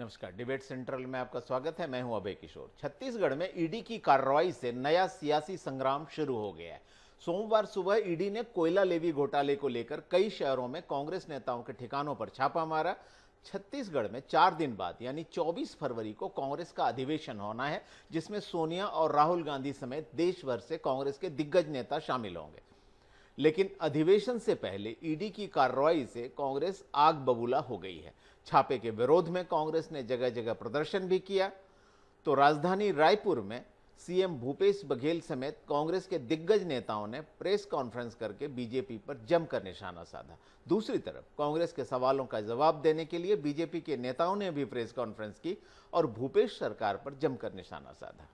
नमस्कार, debate central में आपका स्वागत है। मैं हूं अभय किशोर। छत्तीसगढ़ में ईडी की कार्रवाई से नया सियासी संग्राम शुरू हो गया है। सोमवार सुबह ईडी ने कोयला लेवी घोटाले को लेकर कई शहरों में कांग्रेस नेताओं के ठिकानों पर छापा मारा। छत्तीसगढ़ में 4 दिन बाद यानी 24 फरवरी को कांग्रेस का अधिवेशन होना है, जिसमें सोनिया और राहुल गांधी समेत देश भर से कांग्रेस के दिग्गज नेता शामिल होंगे। लेकिन अधिवेशन से पहले ईडी की कार्रवाई से कांग्रेस आग बबूला हो गई है। छापे के विरोध में कांग्रेस ने जगह जगह प्रदर्शन भी किया। तो राजधानी रायपुर में सीएम भूपेश बघेल समेत कांग्रेस के दिग्गज नेताओं ने प्रेस कॉन्फ्रेंस करके बीजेपी पर जमकर निशाना साधा। दूसरी तरफ कांग्रेस के सवालों का जवाब देने के लिए बीजेपी के नेताओं ने भी प्रेस कॉन्फ्रेंस की और भूपेश सरकार पर जमकर निशाना साधा।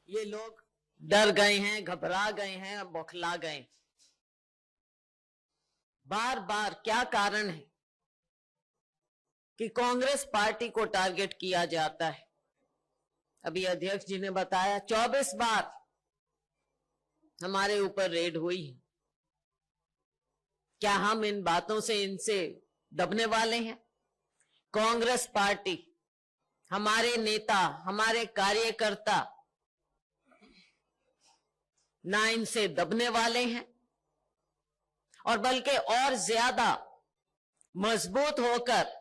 ये लोग डर गए हैं, घबरा गए हैं, बौखला गए। बार बार क्या कारण है कि कांग्रेस पार्टी को टारगेट किया जाता है? अभी अध्यक्ष जी ने बताया 24 बार हमारे ऊपर रेड हुई है। क्या हम इन बातों से इनसे दबने वाले हैं? कांग्रेस पार्टी, हमारे नेता, हमारे कार्यकर्ता ना इनसे दबने वाले हैं और बल्कि और ज्यादा मजबूत होकर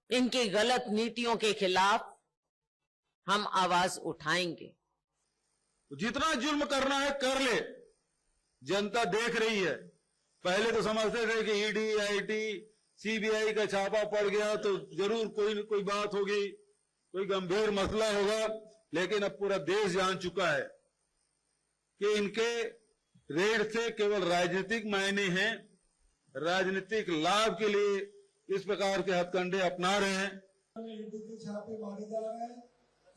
इनकी गलत नीतियों के खिलाफ हम आवाज उठाएंगे। जितना जुल्म करना है कर ले, जनता देख रही है। पहले तो समझते थे कि ईडी, आईटी, सीबीआई का छापा पड़ गया तो जरूर कोई न कोई बात होगी, कोई गंभीर मसला होगा, लेकिन अब पूरा देश जान चुका है कि इनके रेड से केवल राजनीतिक मायने हैं। राजनीतिक लाभ के लिए इस प्रकार के हथकंडे अपना रहे हैं। ईडी के छापे मारे जा रहे हैं।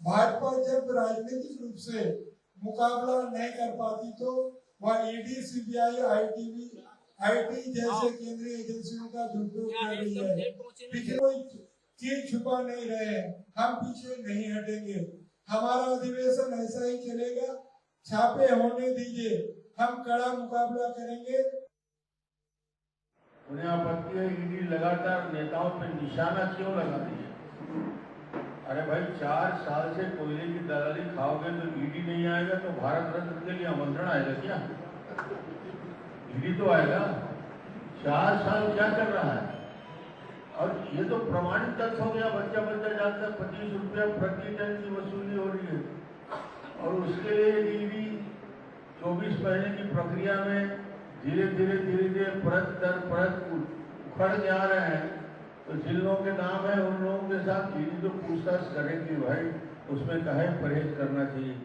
भाजपा जब राजनीतिक रूप से मुकाबला नहीं कर पाती तो वह ईडी, सीबीआई, आईटी जैसे केंद्रीय एजेंसियों का दुरुपयोग कर रही है। पीछे कोई चीज छुपा नहीं रहे, हम पीछे नहीं हटेंगे। हमारा अधिवेशन ऐसा ही चलेगा, छापे होने दीजिए, हम कड़ा मुकाबला करेंगे। उन्हें आपत्ति है ईडी लगातार नेताओं पर निशाना क्यों लगा रही है? अरे भाई, 4 साल से कोयले की दलाली खाओगे तो ईडी नहीं आएगा तो भारत रत्न के लिए आमंत्रण आएगा क्या? ईडी तो आएगा। 4 साल क्या चल रहा है? और ये तो प्रमाणित तथ्य हो गया, बच्चा जानता है 25 रुपया प्रति टन की वसूली हो रही है और उसके लिए ईडी 24 महीने की प्रक्रिया में धीरे धीरे परत दर परत उखड़ जा रहे हैं। तो जिन लोगों के नाम है उन लोगों के साथ ईडी तो पूछताछ करेंगे भाई, उसमें काहे परहेज करना चाहिए।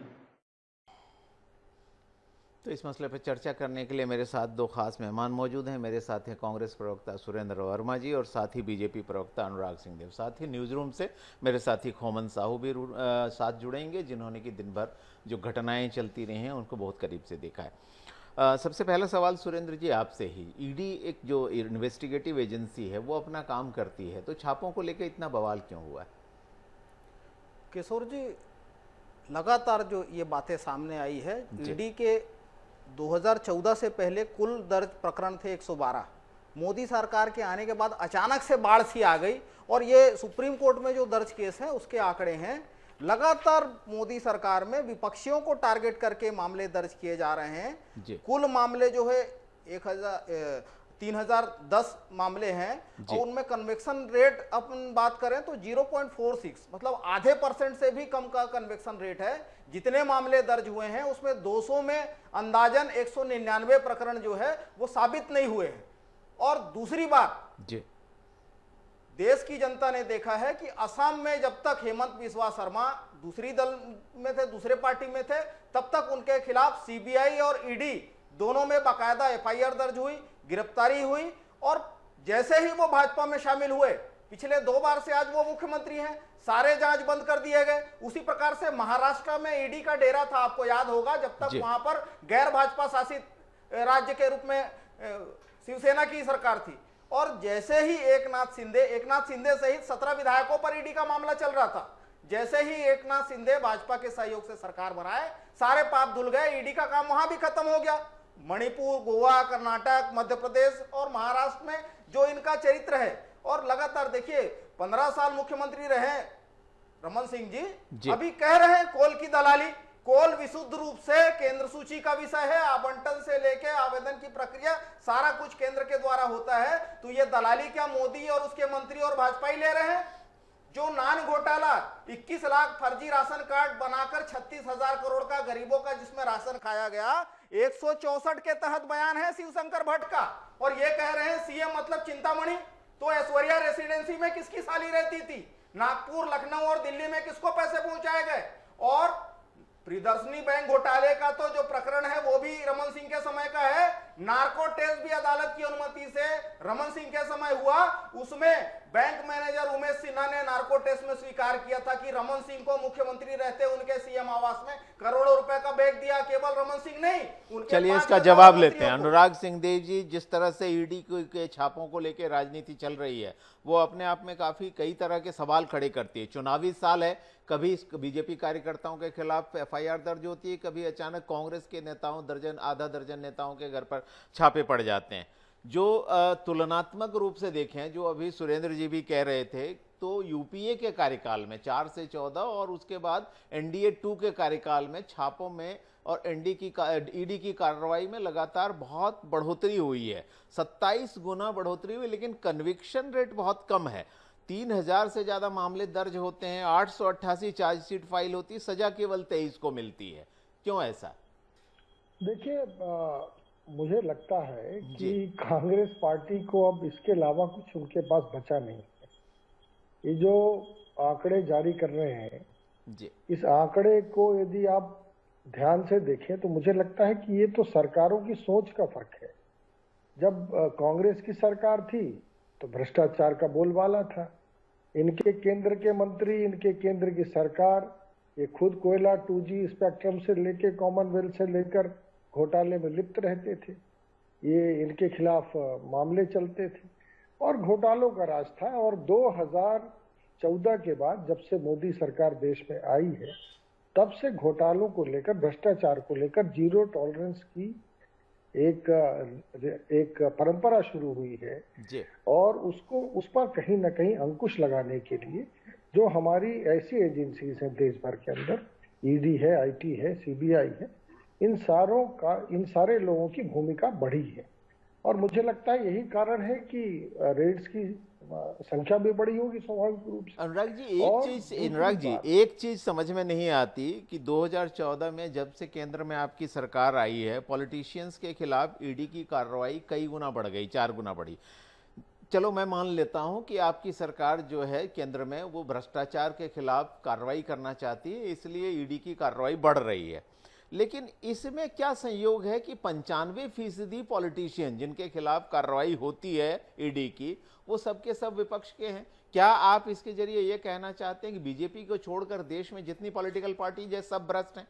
तो इस मसले पर चर्चा करने के लिए मेरे साथ 2 खास मेहमान मौजूद हैं। मेरे साथ हैं कांग्रेस प्रवक्ता सुरेंद्र वर्मा जी और साथ ही बीजेपी प्रवक्ता अनुराग सिंहदेव। साथ ही न्यूज़ रूम से मेरे साथी खोमन साहू भी साथ जुड़ेंगे, जिन्होंने कि दिन भर जो घटनाएं चलती रही हैं उनको बहुत करीब से देखा है। सबसे पहला सवाल सुरेंद्र जी आपसे ही। ईडी एक जो इन्वेस्टिगेटिव एजेंसी है वो अपना काम करती है, तो छापों को लेकर इतना बवाल क्यों हुआ है? किशोर जी, लगातार जो ये बातें सामने आई है, ईडी के 2014 से पहले कुल दर्ज प्रकरण थे 112। मोदी सरकार के आने के बाद अचानक से बाढ़ सी आ गई और ये सुप्रीम कोर्ट में जो दर्ज केस है उसके आंकड़े हैं। लगातार मोदी सरकार में विपक्षियों को टारगेट करके मामले दर्ज किए जा रहे हैं। कुल मामले जो है 3010 मामले हैं और उनमें कन्विक्शन रेट अपन बात करें तो 0.46, मतलब आधे % से भी कम का कन्विक्शन रेट है। जितने मामले दर्ज हुए हैं उसमें 200 में अंदाजन 199 प्रकरण जो है वो साबित नहीं हुए हैं। और दूसरी बात, देश की जनता ने देखा है कि असम में जब तक हेमंत बिस्वा शर्मा दूसरी दल में थे, दूसरे पार्टी में थे, तब तक उनके खिलाफ सीबीआई और ईडी दोनों में बाकायदा एफआईआर दर्ज हुई, गिरफ्तारी हुई और जैसे ही वो भाजपा में शामिल हुए, पिछले 2 बार से आज वो मुख्यमंत्री हैं, सारे जांच बंद कर दिए गए। उसी प्रकार से महाराष्ट्र में ईडी का डेरा था, आपको याद होगा, जब तक वहां पर गैर भाजपा शासित राज्य के रूप में शिवसेना की सरकार थी। और जैसे ही एकनाथ शिंदे सहित 17 विधायकों पर ईडी का मामला चल रहा था, जैसे ही एकनाथ शिंदे भाजपा के सहयोग से सरकार बनाए, सारे पाप धुल गए, ईडी का काम वहां भी खत्म हो गया। मणिपुर, गोवा, कर्नाटक, मध्य प्रदेश और महाराष्ट्र में जो इनका चरित्र है, और लगातार देखिए 15 साल मुख्यमंत्री रहे रमन सिंह जी, अभी कह रहे हैं कोल की दलाली। कोल विशुद्ध रूप से केंद्र सूची का विषय है, आवंटन से लेके आवेदन की प्रक्रिया सारा कुछ केंद्र के द्वारा होता है। तो ये दलाली क्या मोदी और उसके मंत्री और भाजपा ही ले रहे हैं? जो नान घोटाला 21 लाख फर्जी राशन कार्ड बनाकर 36,000 करोड़ का गरीबों का जिसमें राशन खाया गया, 164 के तहत बयान है शिवशंकर भट्ट का, और ये कह रहे हैं सीएम मतलब चिंतामणि। तो ऐश्वर्या रेसिडेंसी में किसकी साली रहती थी? नागपुर, लखनऊ और दिल्ली में किसको पैसे पहुंचाए गए? और प्रियदर्शनी बैंक घोटाले का तो जो प्रकरण है वो भी रमन सिंह के समय का है। नार्को टेस्ट भी अदालत की अनुमति से रमन सिंह के समय हुआ, उसमें बैंक मैनेजर उमेश सिन्हा ने नार्को टेस्ट में स्वीकार किया था कि रमन सिंह को मुख्यमंत्री रहते उनके सीएम आवास में करोड़ों रुपए का बैग दिया, केवल रमन सिंह नहीं, उनके चलिए 5 इसका जवाब लेते हैं। मंत्रियों को। अनुराग सिंहदेव जी, जिस तरह से ईडी के छापों को लेकर राजनीति चल रही है, वो अपने आप में काफी कई तरह के सवाल खड़े करती है। चुनावी साल है, कभी बीजेपी कार्यकर्ताओं के खिलाफ एफआईआर दर्ज होती है, कभी अचानक कांग्रेस के नेताओं, आधा दर्जन नेताओं के घर पर छापे पड़ जाते हैं। जो तुलनात्मक रूप से देखें, जो अभी सुरेंद्र जी भी कह रहे थे, तो यूपीए के कार्यकाल में 4 से 14 और उसके बाद एनडीए 2 के कार्यकाल में छापों में और ईडी की कार्रवाई में लगातार बहुत बढ़ोतरी हुई है। 27 गुना बढ़ोतरी हुई, लेकिन कन्विक्शन रेट बहुत कम है। 3000 से ज्यादा मामले दर्ज होते हैं, 888 चार्जशीट फाइल होती है, सजा केवल 23 को मिलती है। क्यों ऐसा? देखिए, मुझे लगता है कि कांग्रेस पार्टी को अब इसके अलावा कुछ उनके पास बचा नहीं है। ये जो आंकड़े जारी कर रहे हैं जी, इस आंकड़े को यदि आप ध्यान से देखें तो मुझे लगता है कि ये तो सरकारों की सोच का फर्क है। जब कांग्रेस की सरकार थी तो भ्रष्टाचार का बोलबाला था। इनके केंद्र के मंत्री, इनके केंद्र की सरकार, ये खुद कोयला 2G स्पेक्ट्रम से लेकर कॉमनवेल्थ से लेकर घोटाले में लिप्त रहते थे। ये इनके खिलाफ मामले चलते थे और घोटालों का राज था। और 2014 के बाद जब से मोदी सरकार देश में आई है, तब से घोटालों को लेकर, भ्रष्टाचार को लेकर जीरो टॉलरेंस की एक परंपरा शुरू हुई है जी। और उस पर कहीं ना कहीं अंकुश लगाने के लिए जो हमारी ऐसी एजेंसीज हैं देश भर के अंदर, ईडी है, आईटी है, सीबीआई है, इन सारे लोगों की भूमिका बढ़ी है। और मुझे लगता है यही कारण है कि रेड्स की संख्या भी बढ़ी होगी स्वाभाविक रूप से। अनुराग जी, एक चीज समझ में नहीं आती कि 2014 में जब से केंद्र में आपकी सरकार आई है, पॉलिटिशियंस के खिलाफ ईडी की कार्रवाई कई गुना बढ़ गई, 4 गुना बढ़ी। चलो मैं मान लेता हूं कि आपकी सरकार जो है केंद्र में, वो भ्रष्टाचार के खिलाफ कार्रवाई करना चाहती है, इसलिए ईडी की कार्रवाई बढ़ रही है। लेकिन इसमें क्या संयोग है कि 95% पॉलिटिशियन जिनके खिलाफ कार्रवाई होती है ईडी की, वो सबके सब विपक्ष के हैं? क्या आप इसके जरिए ये कहना चाहते हैं कि बीजेपी को छोड़कर देश में जितनी पॉलिटिकल पार्टी है सब भ्रष्ट हैं?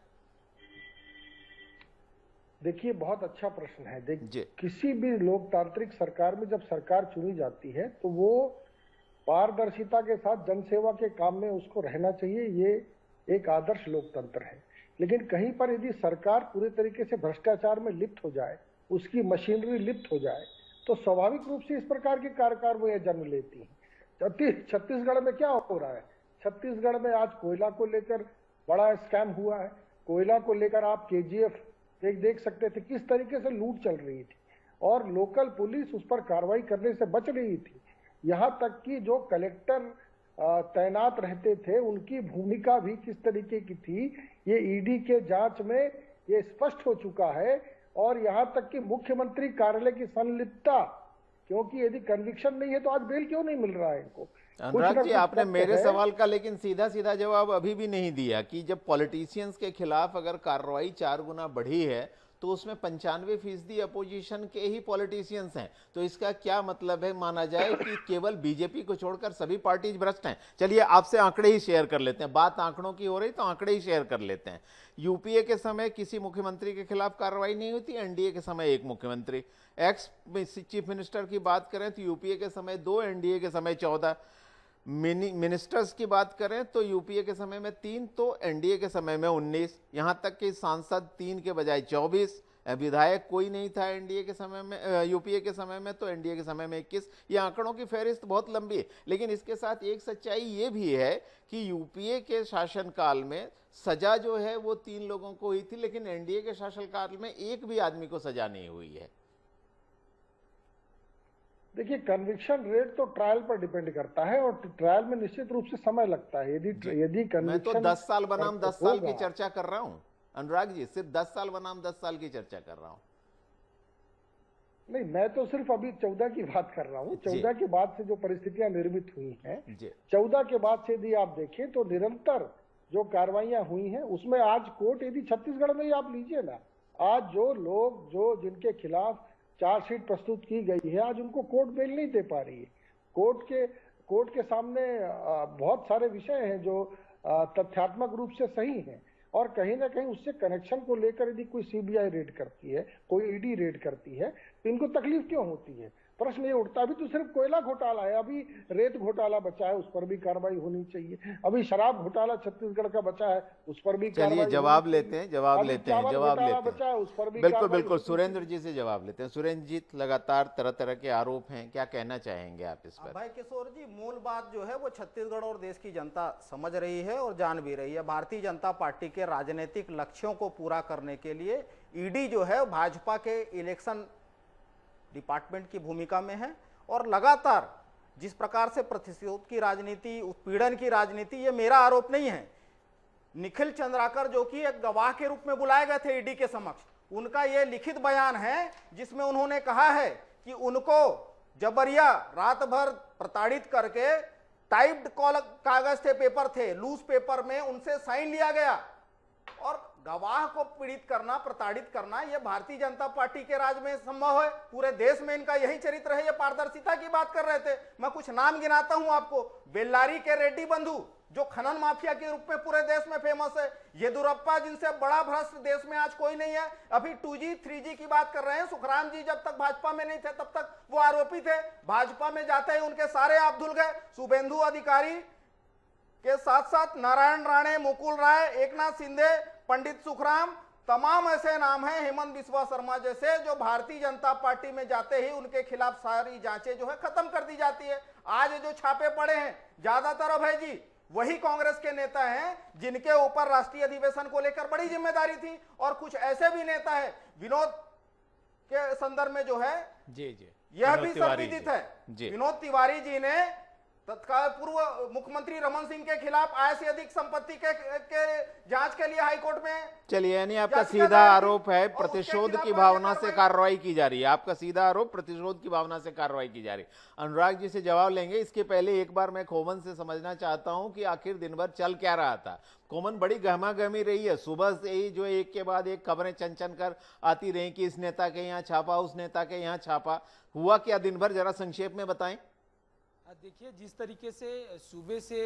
देखिए, बहुत अच्छा प्रश्न है। देखिए, किसी भी लोकतांत्रिक सरकार में जब सरकार चुनी जाती है तो वो पारदर्शिता के साथ जनसेवा के काम में उसको रहना चाहिए। ये एक आदर्श लोकतंत्र है। लेकिन कहीं पर यदि सरकार पूरे तरीके से भ्रष्टाचार में लिप्त हो जाए, उसकी मशीनरी लिप्त हो जाए, तो स्वाभाविक रूप से इस प्रकार की कार्यवाहियां जन्म लेती हैं। छत्तीसगढ़ में क्या हो रहा है? छत्तीसगढ़ में आज कोयला को लेकर बड़ा स्कैम हुआ है। कोयला को लेकर आप केजीएफ देख सकते थे, किस तरीके से लूट चल रही थी और लोकल पुलिस उस पर कार्रवाई करने से बच रही थी। यहाँ तक कि जो कलेक्टर तैनात रहते थे, उनकी भूमिका भी किस तरीके की थी, ये ईडी के जांच में ये स्पष्ट हो चुका है। और यहाँ तक कि मुख्यमंत्री कार्यालय की संलिप्तता, क्योंकि यदि कन्विक्शन नहीं है तो आज बेल क्यों नहीं मिल रहा है इनको? अनुराग जी, आपने मेरे सवाल का लेकिन सीधा जवाब अभी भी नहीं दिया कि जब पॉलिटिशियंस के खिलाफ अगर कार्रवाई 4 गुना बढ़ी है तो उसमें 95% अपोजिशन के ही पॉलिटिशियंस हैं, तो इसका क्या मतलब है? माना जाए कि केवल बीजेपी को छोड़कर सभी पार्टीज भ्रष्ट हैं। चलिए आपसे आंकड़े ही शेयर कर लेते हैं, बात आंकड़ों की हो रही तो आंकड़े ही शेयर कर लेते हैं। यूपीए के समय किसी मुख्यमंत्री के खिलाफ कार्रवाई नहीं होती, एनडीए के समय 1 मुख्यमंत्री। एक्स चीफ मिनिस्टर की बात करें तो यूपीए के समय 2, एनडीए के समय 14। मिनिस्टर्स की बात करें तो यूपीए के समय में 3, तो एनडीए के समय में 19, यहां तक कि सांसद 3 के बजाय 24, विधायक कोई नहीं था एनडीए के समय में, यूपीए के समय में, तो एनडीए के समय में 21। ये आंकड़ों की फहरिस्त बहुत लंबी है, लेकिन इसके साथ एक सच्चाई ये भी है कि यूपीए के शासनकाल में सजा जो है वो 3 लोगों को हुई थी, लेकिन एनडीए के शासनकाल में एक भी आदमी को सजा नहीं हुई है। देखिए, कन्विक्शन रेट तो ट्रायल पर डिपेंड करता है और ट्रायल में निश्चित रूप से समय लगता है। यदि मैं तो 10 साल बनाम 10 साल की चर्चा कर रहा हूं अनुराग जी, सिर्फ 10 साल बनाम 10 साल की चर्चा कर रहा हूं। नहीं, मैं तो सिर्फ अभी 14 की बात कर रहा हूँ। 14 के बाद से जो परिस्थितियां निर्मित हुई हैं, 14 के बाद से यदि आप देखें तो निरंतर जो कार्रवाइयां हुई हैं उसमें आज कोर्ट, यदि छत्तीसगढ़ में ही आप लीजिए ना, आज जो लोग जिनके खिलाफ चार्जशीट प्रस्तुत की गई है, आज उनको कोर्ट बेल नहीं दे पा रही है। कोर्ट के सामने बहुत सारे विषय हैं जो तथ्यात्मक रूप से सही हैं और कहीं ना कहीं उससे कनेक्शन को लेकर यदि कोई सीबीआई रेड करती है, कोई ईडी रेड करती है, तो इनको तकलीफ क्यों होती है? प्रश्न ये उठता, अभी तो सिर्फ कोयला घोटाला है, अभी रेत घोटाला बचा है, उस पर भी कार्रवाई होनी चाहिए। अभी शराब घोटाला छत्तीसगढ़ का बचा है, उस पर भी चलिए जवाब लेते हैं। उस पर भी बिल्कुल सुरेंद्र जी से जवाब लेते हैं। सुरेंद्र जी, लगातार तरह तरह के आरोप हैं, क्या कहना चाहेंगे आप इस पर? भाई किशोर जी, मूल बात जो है वो छत्तीसगढ़ और देश की जनता समझ रही है और जान भी रही है। भारतीय जनता पार्टी के राजनीतिक लक्ष्यों को पूरा करने के लिए ईडी जो है भाजपा के इलेक्शन डिपार्टमेंट की भूमिका में है और लगातार जिस प्रकार से प्रतिशोध की राजनीति, उत्पीड़न की राजनीति, ये मेरा आरोप नहीं है, निखिल चंद्राकर जो कि एक गवाह के रूप में बुलाए गए थे ईडी के समक्ष, उनका ये लिखित बयान है जिसमें उन्होंने कहा है कि उनको जबरिया रात भर प्रताड़ित करके टाइप्ड कागज थे, पेपर थे, लूज पेपर में उनसे साइन लिया गया और गवाह को पीड़ित करना, प्रताड़ित करना, यह भारतीय जनता पार्टी के राज में संभव है? पूरे देश में इनका यही चरित्र है। ये पारदर्शिता की बात कर रहे थे। मैं कुछ नाम गिनाता हूं आपको। बेल्लारी के रेड्डी बंधु जो खनन माफिया के रूप में पूरे देश में फेमस है, येदुरप्पा जिनसे बड़ा भ्रष्ट देश में आज कोई नहीं है। अभी 2G 3G की बात कर रहे हैं। सुखराम जी जब तक भाजपा में नहीं थे तब तक वो आरोपी थे, भाजपा में जाते ही उनके सारे आप धुल गए। शुभेंदु अधिकारी के साथ साथ नारायण राणे, मुकुल राय, एकनाथ शिंदे, पंडित सुखराम, तमाम ऐसे नाम हैं, हेमंत बिस्वा शर्मा जैसे, जो भारतीय जनता पार्टी में जाते ही उनके खिलाफ सारी जांचें जो है खत्म कर दी जाती है। आज जो छापे पड़े हैं ज्यादातर अभय जी वही कांग्रेस के नेता हैं जिनके ऊपर राष्ट्रीय अधिवेशन को लेकर बड़ी जिम्मेदारी थी और कुछ ऐसे भी नेता है विनोद के संदर्भ में जो है यह भी संविदित है। विनोद तिवारी जी ने तत्काल पूर्व मुख्यमंत्री रमन सिंह के खिलाफ आय से अधिक संपत्ति के जांच के लिए हाईकोर्ट में, चलिए, यानी आपका सीधा आरोप है प्रतिशोध की भावना से कार्रवाई की जा रही है। आपका सीधा आरोप प्रतिशोध की भावना से कार्रवाई की जा रही है। अनुराग जी से जवाब लेंगे। इसके पहले एक बार मैं खोमन से समझना चाहता हूं कि आखिर दिन भर चल क्या रहा था। खोमन, बड़ी गहमा गहमी रही है, सुबह से ही जो एक के बाद एक खबरें चन कर आती रही कि इस नेता के यहाँ छापा, उस नेता के यहाँ छापा, हुआ क्या दिन भर, जरा संक्षेप में बताएं। देखिए, जिस तरीके से सूबे से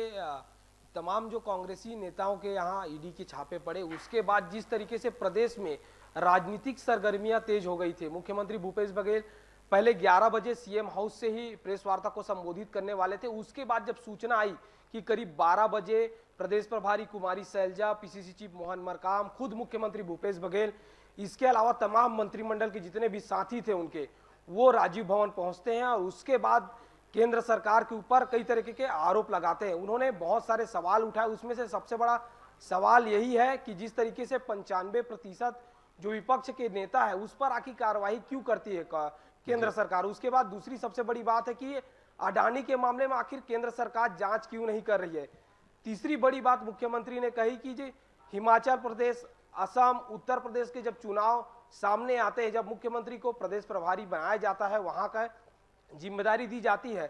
तमाम जो कांग्रेसी नेताओं के यहाँ ईडी के छापे पड़े, उसके बाद जिस तरीके से प्रदेश में राजनीतिक सरगर्मियां तेज हो गई थी। मुख्यमंत्री भूपेश बघेल पहले 11 बजे सीएम हाउस से ही प्रेस वार्ता को संबोधित करने वाले थे। उसके बाद जब सूचना आई कि करीब 12 बजे प्रदेश प्रभारी कुमारी शैलजा, पीसीसी चीफ मोहन मरकाम, खुद मुख्यमंत्री भूपेश बघेल, इसके अलावा तमाम मंत्रिमंडल के जितने भी साथी थे उनके, वो राजीव भवन पहुंचते हैं और उसके बाद केंद्र सरकार के ऊपर कई तरीके के आरोप लगाते हैं। उन्होंने बहुत सारे सवाल उठाए, उसमें से सबसे बड़ा सवाल यही है कि जिस तरीके से 95% जो विपक्ष के नेता है उस पर आखिर कार्रवाई क्यों करती है केंद्र सरकार। उसके बाद दूसरी सबसे बड़ी बात है कि अडानी के मामले में आखिर केंद्र सरकार जांच क्यों नहीं कर रही है। तीसरी बड़ी बात मुख्यमंत्री ने कही कि जी हिमाचल प्रदेश, असम, उत्तर प्रदेश के जब चुनाव सामने आते हैं, जब मुख्यमंत्री को प्रदेश प्रभारी बनाया जाता है, वहां का जिम्मेदारी दी जाती है,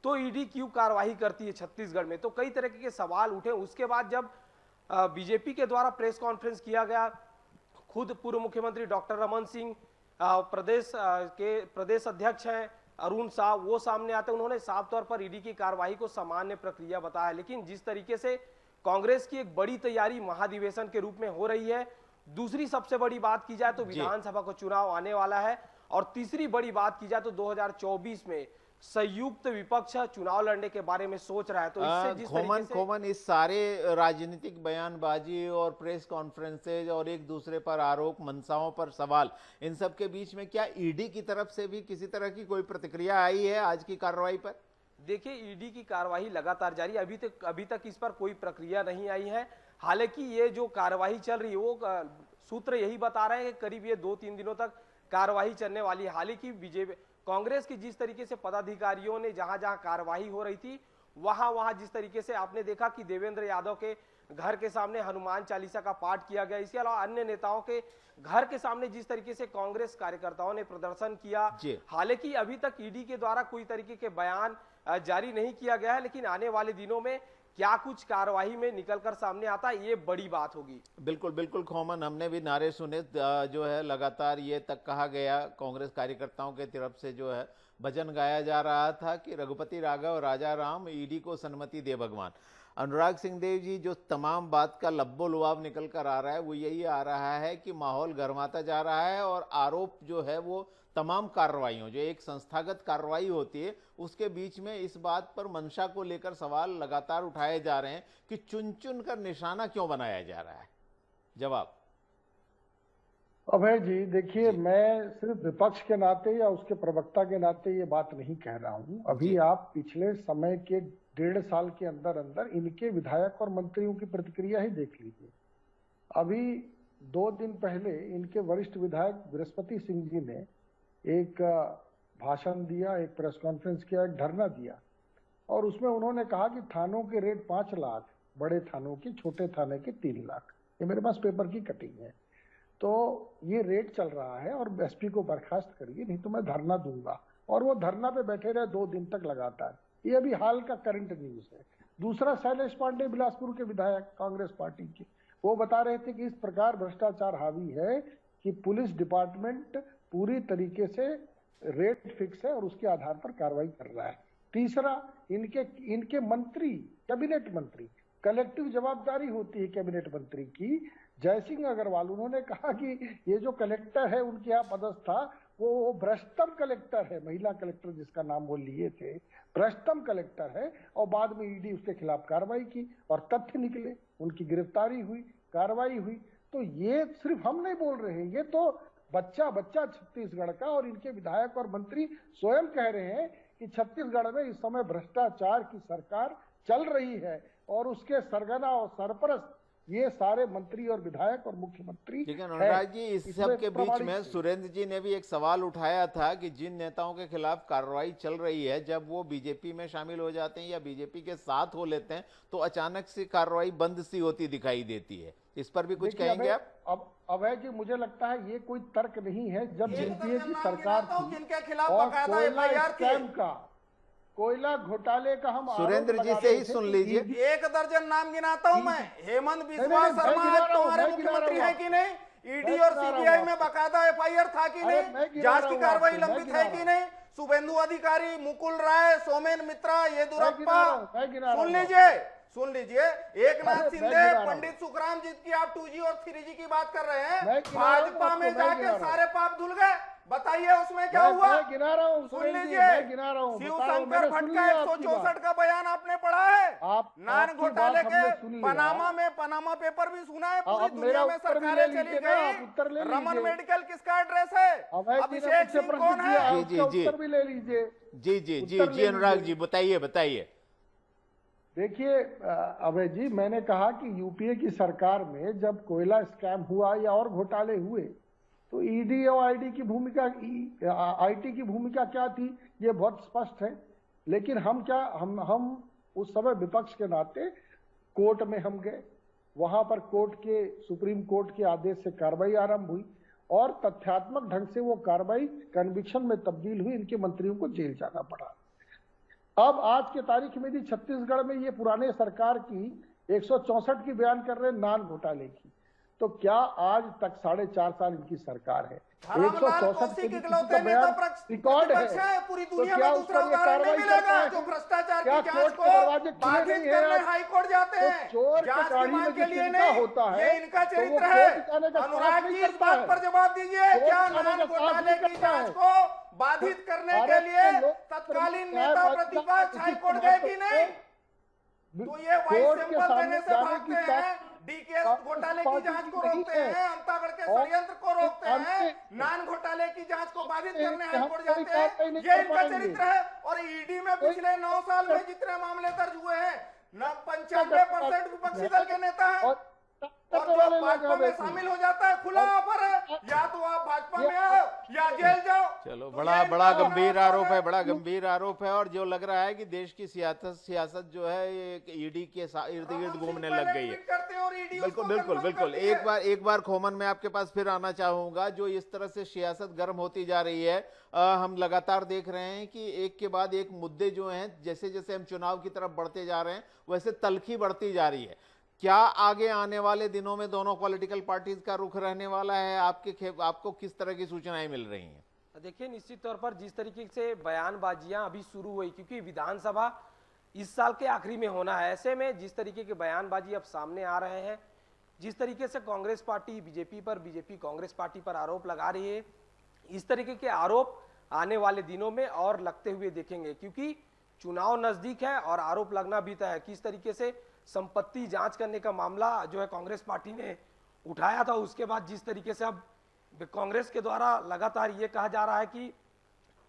तो ईडी क्यों कार्रवाई करती है छत्तीसगढ़ में। तो कई तरह के सवाल उठे। उसके बाद जब बीजेपी के द्वारा प्रेस कॉन्फ्रेंस किया गया, खुद पूर्व मुख्यमंत्री डॉक्टर रमन सिंह, प्रदेश के प्रदेश अध्यक्ष हैं अरुण साह, वो सामने आते, उन्होंने साफ तौर पर ईडी की कार्रवाई को सामान्य प्रक्रिया बताया। लेकिन जिस तरीके से कांग्रेस की एक बड़ी तैयारी महाधिवेशन के रूप में हो रही है, दूसरी सबसे बड़ी बात की जाए तो विधानसभा का चुनाव आने वाला है, और तीसरी बड़ी बात की जाए तो 2024 में संयुक्त विपक्ष चुनाव लड़ने के बारे में सोच रहा है। तो इससे जिस तरीके से खोमन इस सारे राजनीतिक बयानबाजी और प्रेस कॉन्फ्रेंसेज और एक दूसरे पर आरोप, मंशाओं पर सवाल, इन सब के बीच में क्या ईडी की तरफ से भी किसी तरह की कोई प्रतिक्रिया आई है आज की कार्रवाई पर? देखिए, ईडी की कार्रवाई लगातार जारी, अभी तक इस पर कोई प्रक्रिया नहीं आई है। हालांकि ये जो कार्रवाई चल रही है वो सूत्र यही बता रहे हैं कि करीब ये 2-3 दिनों तक कार्रवाई चलने वाली है। हालांकि बीजेपी कांग्रेस की जिस तरीके से पदाधिकारियों ने जहां जहां कार्रवाई हो रही थी वहां जिस तरीके से आपने देखा कि देवेंद्र यादव के घर के सामने हनुमान चालीसा का पाठ किया गया, इसके अलावा अन्य नेताओं के घर के सामने जिस तरीके से कांग्रेस कार्यकर्ताओं ने प्रदर्शन किया। हालांकि अभी तक ईडी के द्वारा कोई तरीके के बयान जारी नहीं किया गया है, लेकिन आने वाले दिनों में क्या कुछ कार्रवाई में निकलकर सामने आता है ये बड़ी बात होगी। बिल्कुल बिल्कुल खोमन, हमने भी नारे सुने, जो है लगातार ये तक कहा गया कांग्रेस कार्यकर्ताओं के तरफ से, जो है भजन गाया जा रहा था कि रघुपति राघव राजा राम, ईडी को सन्मति दे भगवान। अनुराग सिंहदेव जी, जो तमाम बात का लब्बो लुआब निकल कर आ रहा है वो यही आ रहा है कि माहौल गर्माता जा रहा है और आरोप जो है वो तमाम कार्रवाइयों, जो एक संस्थागत कार्रवाई होती है उसके बीच में इस बात पर मंशा को लेकर सवाल लगातार उठाए जा रहे हैं कि चुन चुन कर निशाना क्यों बनाया जा रहा है। जवाब। अभय जी, देखिए, मैं सिर्फ विपक्ष के नाते या उसके प्रवक्ता के नाते ये बात नहीं कह रहा हूं। अभी आप पिछले समय के 1.5 साल के अंदर अंदर इनके विधायक और मंत्रियों की प्रतिक्रिया ही देख लीजिए। अभी 2 दिन पहले इनके वरिष्ठ विधायक बृहस्पति सिंह जी ने एक भाषण दिया, एक प्रेस कॉन्फ्रेंस किया, एक धरना दिया और उसमें उन्होंने कहा कि थानों के रेट 5 लाख, बड़े थानों की, छोटे थाने के 3 लाख। ये मेरे पास पेपर की कटिंग है। तो ये रेट चल रहा है और एसपी को बर्खास्त करिए, नहीं तो मैं धरना दूंगा। और वो धरना पे बैठे रहे 2 दिन तक लगातार। ये अभी हाल का करंट न्यूज है। दूसरा, शैलेश पांडे बिलासपुर के विधायक कांग्रेस पार्टी के, वो बता रहे थे कि इस प्रकार भ्रष्टाचार हावी है कि पुलिस डिपार्टमेंट पूरी तरीके से रेट फिक्स है और उसके आधार पर कार्रवाई कर रहा है। तीसरा, इनके मंत्री, कैबिनेट मंत्री, कलेक्टिव जवाबदारी होती है कैबिनेट मंत्री की। जयसिंह अग्रवाल, उन्होंने कहा कि ये जो कलेक्टर है उनके यहाँ पदस्थ था वो भ्रष्टम कलेक्टर है, महिला कलेक्टर जिसका नाम वो लिए थे, भ्रष्टम कलेक्टर है। और बाद में ईडी उसके खिलाफ कार्रवाई की और तथ्य निकले, उनकी गिरफ्तारी हुई, कार्रवाई हुई। तो ये सिर्फ हम नहीं बोल रहे हैं, ये तो बच्चा छत्तीसगढ़ का और इनके विधायक और मंत्री स्वयं कह रहे हैं कि छत्तीसगढ़ में इस समय भ्रष्टाचार की सरकार चल रही है और उसके सरगना और सरपरस्त ये सारे मंत्री और विधायक और मुख्यमंत्री। लेकिन अनुराग जी, इस सब के बीच में सुरेंद्र जी ने भी एक सवाल उठाया था कि जिन नेताओं के खिलाफ कार्रवाई चल रही है, जब वो बीजेपी में शामिल हो जाते हैं या बीजेपी के साथ हो लेते हैं तो अचानक से कार्रवाई बंद सी होती दिखाई देती है। इस पर भी कुछ कहेंगे आप? अब अभय जी, मुझे लगता है ये कोई तर्क नहीं है। जब यूपीए की सरकार थी जिनके खिलाफ और बकायदा स्कैम का, कोयला घोटाले का हम सुरेंद्र जी से ही सुन लीजिए। 1 दर्जन नाम गिनाता हूं मैं। हेमंत बिस्वा शर्मा आज तुम्हारे मुख्यमंत्री है कि नहीं? ईडी और सीबीआई में बकायदा एफआईआर था कि नहीं? जांच की कार्रवाई लंबित है कि नहीं? शुभेंदु अधिकारी, मुकुल राय, सोमेन मित्रा, येदुरप्पा, सुन लीजिए। एकनाथ शिंदे, पंडित सुखराम जी की आप 2G और 3G की बात कर रहे हैं। भाजपा में जाके सारे पाप धुल गए। बताइए उसमें क्या हुआ? गिना रहा हूँ, सुन लीजिए। शिव शंकर भट्ट का 164 का बयान आपने पढ़ा है? नान घोटाले के पनामा पेपर भी सुना है। पूरी दुनिया में सरकारें चली गई। रमन मेडिकल किसका एड्रेस है? अभिषेक सिंह कौन है? उत्तर भी ले लीजिए। जी अनुराग जी, बताइए। देखिए अभय जी, मैंने कहा कि यूपीए की सरकार में जब कोयला स्कैम हुआ या और घोटाले हुए तो ईडी और आईटी की भूमिका क्या थी ये बहुत स्पष्ट है। लेकिन हम उस समय विपक्ष के नाते कोर्ट में हम गए, वहां पर सुप्रीम कोर्ट के आदेश से कार्रवाई आरंभ हुई और तथ्यात्मक ढंग से वो कार्रवाई कन्विक्शन में तब्दील हुई। इनके मंत्रियों को जेल जाना पड़ा। अब आज के तारीख में भी छत्तीसगढ़ में ये पुराने सरकार की 164 की बयान कर रहे हैं नान घोटाले की। तो क्या आज तक 4.5 साल इनकी सरकार है, 164 के बयान रिकॉर्ड है, पूरी तो दुनिया क्या में उस पर ये कार्रवाई करता है? जो भ्रष्टाचार क्या की जांच कोर्ट को के दरवाजे खुले बाधित नहीं है करने आज? हाई कोर्ट जाते तो हैं। चोर के जांच की गाड़ी में मांग के जो लिए चिंता नहीं, होता है, ये इनका तो वो चरित्र कोर्ट है। जाने का साहस अनुराग नहीं जी, इस करता बात है। पर जवाब दीजिए, कोर्ट क्या जाने नान का साहस घोटाले नहीं की करता जांच है। को बाधित करने के भारत लिए के लोकतंत्र में तत्कालीन न्यायपालिका नेता प्रतिपक्ष हाई कोर्ट गए कि नहीं? तो ये वाइस कोर्ट के सैंपल सामने देने से जाने की भागते हैं, डीके घोटाले की जांच को रोकते हैं, अंतागढ़ के षड्यंत्र को रोकते हैं, नान घोटाले की जांच को बाधित करने हाई कोर्ट जाते हैं। ये इनका चरित्र है। और ईडी में पिछले 9 साल में जितने मामले दर्ज हुए हैं, 95% विपक्षी दल के नेता हैं। और जो भाजपा में शामिल हो जाता है, खुला ऑफर है, या तो आप भाजपा में आओ या जेल जाओ। चलो, तो बड़ा ये बड़ा इनका गंभीर ऑफर आरोप है, बड़ा गंभीर आरोप है। और जो लग रहा है कि देश की सियासत जो है ये ईडी के इर्द गिर्द घूमने लग गई है। बिल्कुल बिल्कुल बिल्कुल। एक बार खोमन मैं आपके पास फिर आना चाहूंगा। जो इस तरह से सियासत गर्म होती जा रही है, हम लगातार देख रहे हैं कि एक के बाद एक मुद्दे जो हैं, जैसे जैसे हम चुनाव की तरफ बढ़ते जा रहे हैं वैसे तलखी बढ़ती जा रही है। क्या आगे आने वाले दिनों में दोनों पॉलिटिकल पार्टीज का रुख रहने वाला है? आपको किस तरह की सूचनाएं मिल रही हैं? देखिए, निश्चित तौर पर जिस तरीके से बयानबाजियां अभी शुरू हुई, क्योंकि विधानसभा इस साल के आखिरी में होना है, ऐसे में जिस तरीके के बयानबाजी अब सामने आ रहे हैं, जिस तरीके से Congress party BJP Congress party पर आरोप लगा रही है, इस तरीके के आरोप आने वाले दिनों में और लगते हुए देखेंगे, क्योंकि चुनाव नजदीक है और आरोप लगना भी तय है। किस तरीके से संपत्ति जांच करने का मामला जो है कांग्रेस पार्टी ने उठाया था, उसके बाद जिस तरीके से अब कांग्रेस के द्वारा लगातार ये कहा जा रहा है कि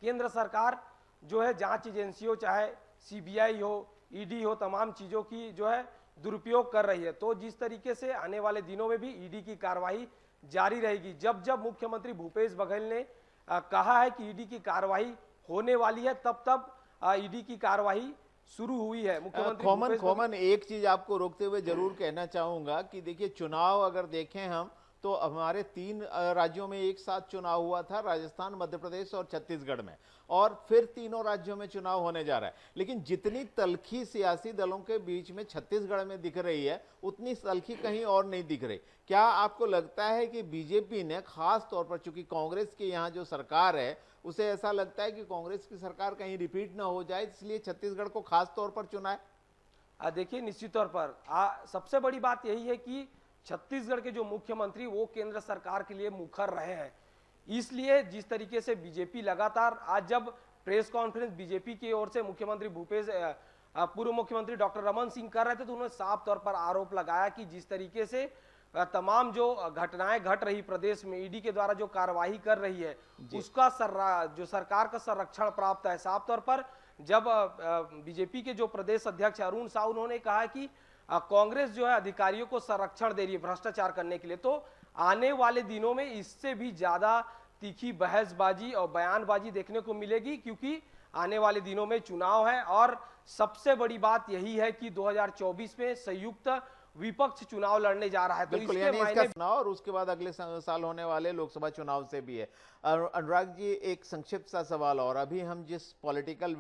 केंद्र सरकार जो है जांच एजेंसी हो, चाहे सीबीआई हो, ईडी हो, तमाम चीजों की जो है दुरुपयोग कर रही है। तो जिस तरीके से आने वाले दिनों में भी ईडी की कार्रवाई जारी रहेगी। जब जब मुख्यमंत्री भूपेश बघेल ने कहा है कि ईडी की कार्रवाई होने वाली है, तब तब ईडी की कार्रवाई शुरू हुई है। मुख्यमंत्री खोमन एक चीज आपको रोकते हुए जरूर कहना चाहूंगा कि देखिए, चुनाव अगर देखें हम तो हमारे 3 राज्यों में एक साथ चुनाव हुआ था, राजस्थान, मध्य प्रदेश और छत्तीसगढ़ में, और फिर तीनों राज्यों में चुनाव होने जा रहा है। लेकिन जितनी तलखी सियासी दलों के बीच में छत्तीसगढ़ में दिख रही है, उतनी तलखी कहीं और नहीं दिख रही। क्या आपको लगता है कि बीजेपी ने खास तौर पर, चूंकि कांग्रेस की यहाँ जो सरकार है, उसे ऐसा लगता है कि कांग्रेस की सरकार कहीं रिपीट ना हो जाए, इसलिए छत्तीसगढ़ को खास तौर पर चुना है? देखिए, निश्चित तौर पर सबसे बड़ी बात यही है कि छत्तीसगढ़ के जो मुख्यमंत्री वो केंद्र सरकार के लिए मुखर रहे हैं। इसलिए जिस तरीके से बीजेपी लगातार, आज जब प्रेस कॉन्फ्रेंस बीजेपी की ओर से पूर्व मुख्यमंत्री डॉक्टर रमन सिंह कर रहे थे, तो उन्होंने साफ तौर पर आरोप लगाया कि जिस तरीके से तमाम जो घटनाएं घट रही प्रदेश में, ईडी के द्वारा जो कार्यवाही कर रही है, उसका जो सरकार का संरक्षण प्राप्त है। साफ तौर पर जब बीजेपी के जो प्रदेश अध्यक्ष अरुण साहू, उन्होंने कहा कि कांग्रेस जो है अधिकारियों को संरक्षण दे रही है भ्रष्टाचार करने के लिए, तो आने वाले दिनों में इससे भी ज्यादा तीखी बहसबाजी और बयानबाजी देखने को मिलेगी, क्योंकि आने वाले दिनों में चुनाव है। और सबसे बड़ी बात यही है कि 2024 में संयुक्त विपक्ष चुनाव लड़ने जा रहा है, तो बिल्कुल, यानी इसका चुनाव और उसके बाद अगले साल होने वाले लोकसभा चुनाव से भी है। अनुराग जी, एक संक्षिप्त सा सवाल और, अभी हम जिस पॉलिटिकल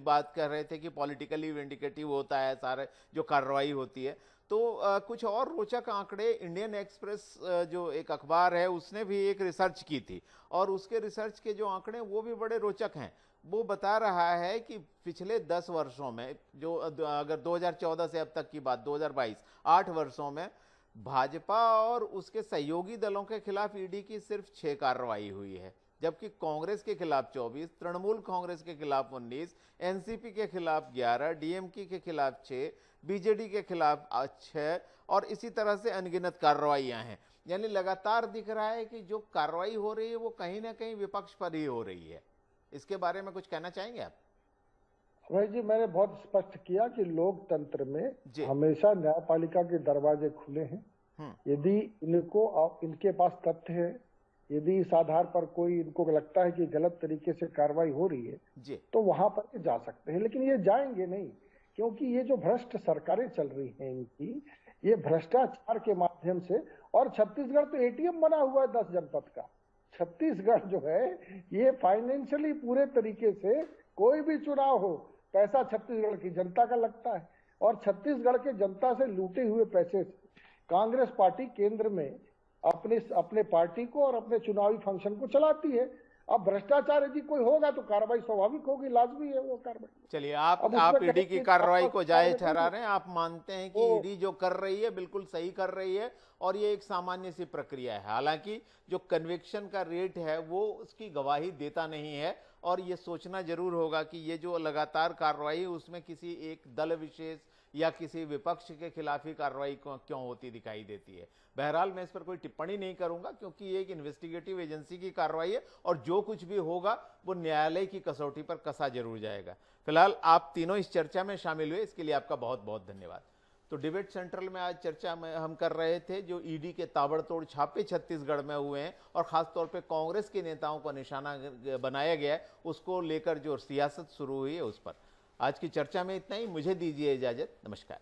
बात कर रहे थे कि पॉलिटिकली विंडिकेटिव होता है सारे जो कार्रवाई होती है, तो कुछ और रोचक आंकड़े इंडियन एक्सप्रेस जो एक अखबार है उसने भी एक रिसर्च की थी, और उसके रिसर्च के जो आंकड़े वो भी बड़े रोचक हैं। वो बता रहा है कि पिछले 10 वर्षों में, जो अगर 2014 से अब तक की बात, 2022, 8 वर्षों में भाजपा और उसके सहयोगी दलों के खिलाफ ईडी की सिर्फ 6 कार्रवाई हुई है, जबकि कांग्रेस के खिलाफ 24, तृणमूल कांग्रेस के खिलाफ 19, एनसीपी के खिलाफ 11, डीएमके के खिलाफ 6, बीजेडी के खिलाफ 6, और इसी तरह से अनगिनत कार्रवाइयां हैं। यानी लगातार दिख रहा है कि जो कार्रवाई हो रही है वो कहीं ना कहीं विपक्ष पर ही हो रही है। इसके बारे में कुछ कहना चाहेंगे आप? भाई जी, मैंने बहुत स्पष्ट किया कि लोकतंत्र में हमेशा न्यायपालिका के दरवाजे खुले हैं। यदि इनके पास तथ्य है, यदि इस आधार पर कोई इनको लगता है कि गलत तरीके से कार्रवाई हो रही है, तो वहां पर ये जा सकते हैं। लेकिन ये जाएंगे नहीं, क्योंकि ये जो भ्रष्ट सरकारें चल रही हैं इनकी, ये भ्रष्टाचार के माध्यम से, और छत्तीसगढ़ तो एटीएम बना हुआ है 10 जनपद का। छत्तीसगढ़ जो है ये फाइनेंशियली पूरे तरीके से, कोई भी चुनाव हो, पैसा छत्तीसगढ़ की जनता का लगता है, और छत्तीसगढ़ के जनता से लूटे हुए पैसे से कांग्रेस पार्टी केंद्र में अपने पार्टी को और अपने चुनावी फंक्शन को चलाती है। अब भ्रष्टाचार यदि कोई होगा तो कार्रवाई स्वाभाविक होगी, लाजमी है वो कार्रवाई। चलिए, अब उसमें आप कहीं ईडी की भी कार्रवाई आपस को में जायज कार्रवाई ठहरा रहे हैं, आप मानते हैं कि तो- ईडी जो कर रही है बिल्कुल सही कर रही है और ये एक सामान्य सी प्रक्रिया है। हालांकि जो कन्विक्शन का रेट है वो उसकी गवाही देता नहीं है और ये सोचना जरूर होगा कि ये जो लगातार कार्रवाई है उसमें किसी एक दल विशेष या किसी विपक्ष के खिलाफ ही कार्रवाई क्यों होती दिखाई देती है। बहरहाल मैं इस पर कोई टिप्पणी नहीं करूंगा क्योंकि ये एक इन्वेस्टिगेटिव एजेंसी की कार्रवाई है और जो कुछ भी होगा वो न्यायालय की कसौटी पर कसा जरूर जाएगा। फिलहाल आप तीनों इस चर्चा में शामिल हुए, इसके लिए आपका बहुत बहुत धन्यवाद। तो डिबेट सेंट्रल में आज चर्चा में हम कर रहे थे जो ईडी के ताबड़तोड़ छापे छत्तीसगढ़ में हुए हैं और खासतौर पे कांग्रेस के नेताओं को निशाना बनाया गया है, उसको लेकर जो सियासत शुरू हुई है उस पर। आज की चर्चा में इतना ही, मुझे दीजिए इजाजत, नमस्कार।